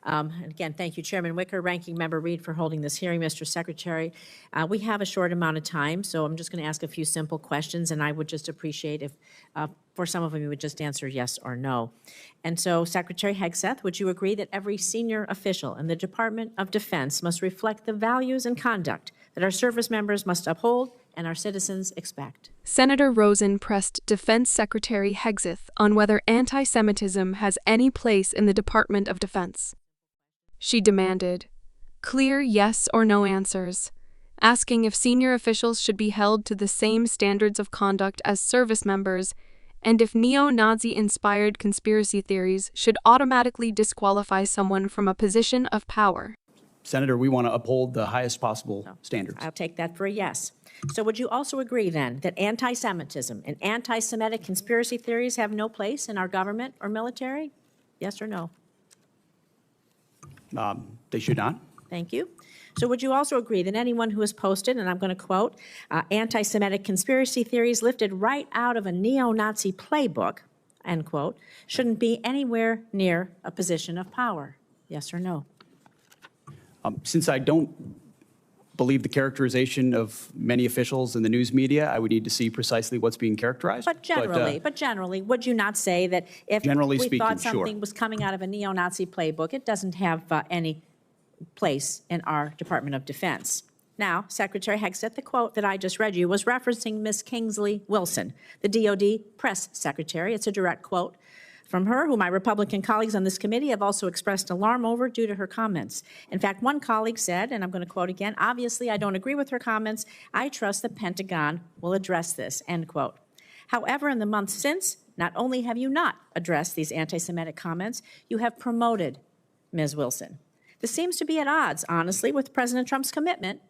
And again, thank you, Chairman Wicker, Ranking Member Reed, for holding this hearing, Mr. Secretary. We have a short amount of time, so I'm just going to ask a few simple questions, and I would just appreciate if, for some of them, you would just answer yes or no. And so, Secretary Hegseth, would you agree that every senior official in the Department of Defense must reflect the values and conduct that our service members must uphold and our citizens expect? Senator Rosen pressed Defense Secretary Hegseth on whether anti-Semitism has any place in the Department of Defense. She demanded clear yes or no answers, asking if senior officials should be held to the same standards of conduct as service members and if neo-Nazi-inspired conspiracy theories should automatically disqualify someone from a position of power. Senator, we want to uphold the highest possible standards. I'll take that for a yes. So would you also agree then that anti-Semitism and anti-Semitic conspiracy theories have no place in our government or military? Yes or no? They should not. Thank you. So would you also agree that anyone who has posted, and I'm going to quote, anti-Semitic conspiracy theories lifted right out of a neo-Nazi playbook, end quote, shouldn't be anywhere near a position of power? Yes or no? Since I don't believe the characterization of many officials in the news media, I would need to see precisely what's being characterized. But generally, would you not say that if we thought something was coming out of a neo-Nazi playbook, it doesn't have any place in our Department of Defense? Now, Secretary Hegseth, the quote that I just read you was referencing Ms. Kingsley Wilson, the DOD press secretary. It's a direct quote from her, who my Republican colleagues on this committee have also expressed alarm over due to her comments. In fact, one colleague said, and I'm going to quote again, obviously I don't agree with her comments. I trust the Pentagon will address this, end quote. However, in the months since, not only have you not addressed these anti-Semitic comments, you have promoted Ms. Wilson. This seems to be at odds, honestly, with President Trump's commitment,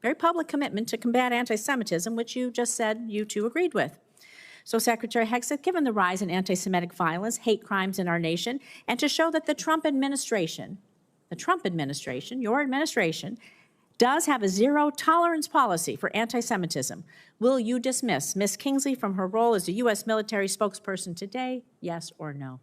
very public commitment to combat anti-Semitism, which you just said you two agreed with. So, Secretary Hegseth, given the rise in anti-Semitic violence, hate crimes in our nation, and to show that the Trump administration, your administration, does have a zero-tolerance policy for anti-Semitism, will you dismiss Ms. Kingsley from her role as a U.S. military spokesperson today, yes or no?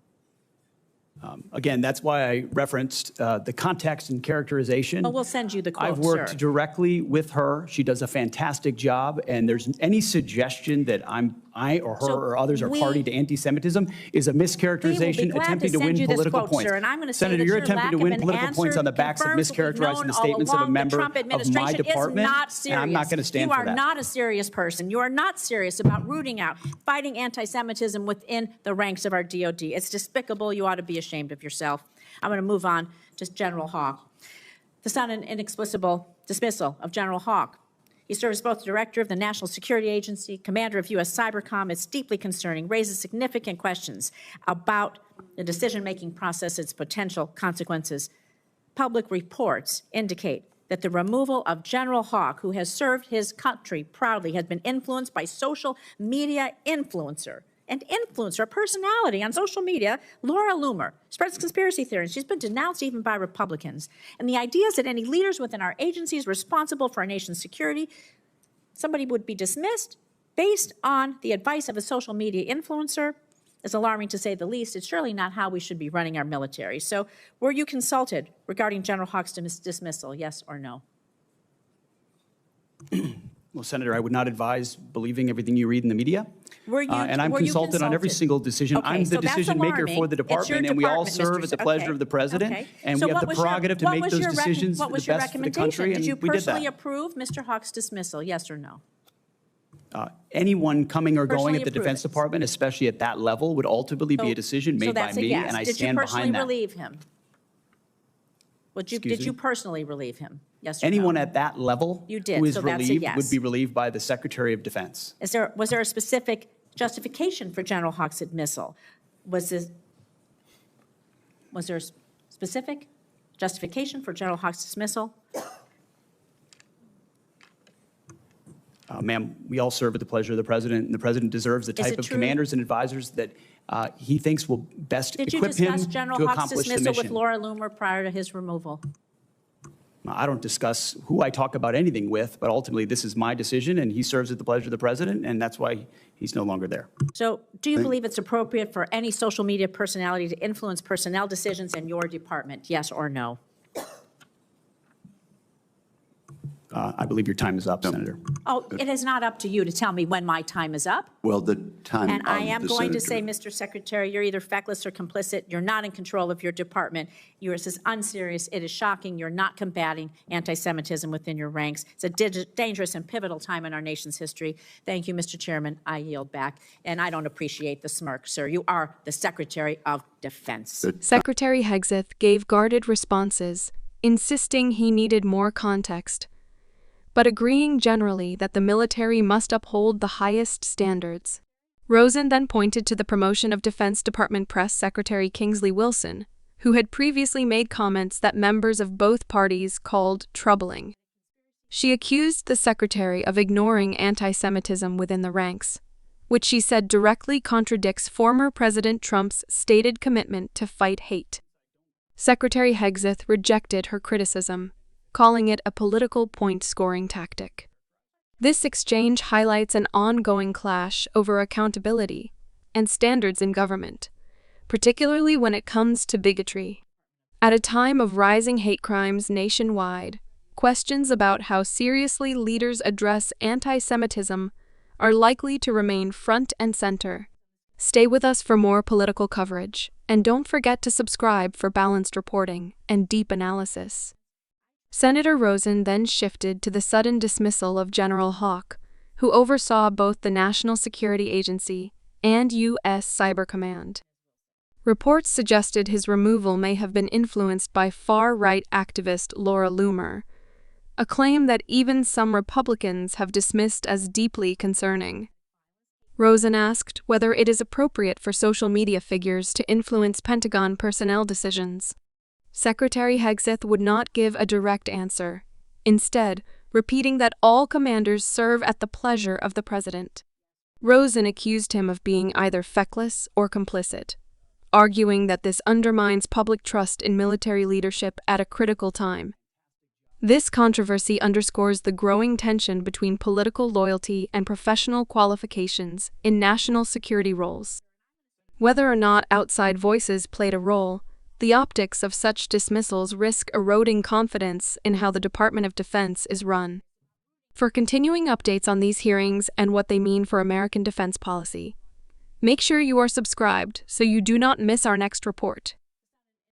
Again, that's why I referenced the context and characterization. Well, we'll send you the quote, I've worked directly with her. She does a fantastic job, and there's any suggestion that I or her or others are party to anti-Semitism is a mischaracterization attempting to win political points. Senator, you're attempting to win political points on the backs of mischaracterizing the statements of a member of my department, and I'm not going to stand for that. You are not a serious person. You are not serious about rooting out, fighting anti-Semitism within the ranks of our DOD. It's despicable. You ought to be ashamed of yourself. I'm going to move on to General Hawk. The sudden and inexplicable dismissal of General Hawk. He serves both the director of the National Security Agency, commander of U.S. Cybercom. It's deeply concerning, raises significant questions about the decision-making process, its potential consequences. Public reports indicate that the removal of General Hawk, who has served his country proudly, has been influenced by social media influencer, a personality on social media, Laura Loomer, spreads conspiracy theories. She's been denounced even by Republicans. And the idea is that any leaders within our agencies responsible for our nation's security, somebody would be dismissed based on the advice of a social media influencer is alarming, to say the least. It's surely not how we should be running our military. So were you consulted regarding General Hawk's dismissal, yes or no? Well, Senator, I would not advise believing everything you read in the media. And I'm consulted on every single decision. Okay, I'm the decision maker for the department, and we all serve at the pleasure of the president. And we have the prerogative to make those decisions for the best for the country, and we did that. Did you personally approve Mr. Hawk's dismissal, yes or no? Anyone coming or going at the Defense Department, especially at that level, would ultimately be a decision made by me, and I stand behind that. Did you personally relieve him? Did you personally relieve him? Yes or Anyone no? at that level You did, who is so that's a relieved yes. would be relieved by the Secretary of Defense. Was there a specific justification for General Hawk's dismissal? Was there a specific justification for General Hawk's dismissal? Ma'am, we all serve at the pleasure of the president, and the president deserves the type of commanders and advisors that he thinks will best equip him to accomplish the mission. Did you discuss General Hawk's dismissal with Laura Loomer prior to his removal? I don't discuss who I talk about anything with, but ultimately this is my decision, and he serves at the pleasure of the president, and that's why he's no longer there. So do you believe it's appropriate for any social media personality to influence personnel decisions in your department, yes or no? I believe your time is up, Senator. Oh, it is not up to you to tell me when my time is up. Well, the time And I am the going to senator. say, Mr. Secretary, you're either feckless or complicit. You're not in control of your department. Yours is unserious. It is shocking. You're not combating anti-Semitism within your ranks. It's a dangerous and pivotal time in our nation's history. Thank you, Mr. Chairman. I yield back. And I don't appreciate the smirk, sir. You are the Secretary of Defense. Secretary Hegseth gave guarded responses, insisting he needed more context, but agreeing generally that the military must uphold the highest standards. Rosen then pointed to the promotion of Defense Department Press Secretary Kingsley Wilson, who had previously made comments that members of both parties called troubling. She accused the secretary of ignoring anti-Semitism within the ranks, which she said directly contradicts former President Trump's stated commitment to fight hate. Secretary Hegseth rejected her criticism, calling it a political point-scoring tactic. This exchange highlights an ongoing clash over accountability and standards in government, particularly when it comes to bigotry. At a time of rising hate crimes nationwide, questions about how seriously leaders address anti-Semitism are likely to remain front and center. Stay with us for more political coverage, and don't forget to subscribe for balanced reporting and deep analysis. Senator Rosen then shifted to the sudden dismissal of General Hawk, who oversaw both the National Security Agency and U.S. Cyber Command. Reports suggested his removal may have been influenced by far-right activist Laura Loomer, a claim that even some Republicans have dismissed as deeply concerning. Rosen asked whether it is appropriate for social media figures to influence Pentagon personnel decisions. Secretary Hegseth would not give a direct answer, instead repeating that all commanders serve at the pleasure of the president. Rosen accused him of being either feckless or complicit, arguing that this undermines public trust in military leadership at a critical time. This controversy underscores the growing tension between political loyalty and professional qualifications in national security roles. Whether or not outside voices played a role, the optics of such dismissals risk eroding confidence in how the Department of Defense is run. For continuing updates on these hearings and what they mean for American defense policy, make sure you are subscribed so you do not miss our next report.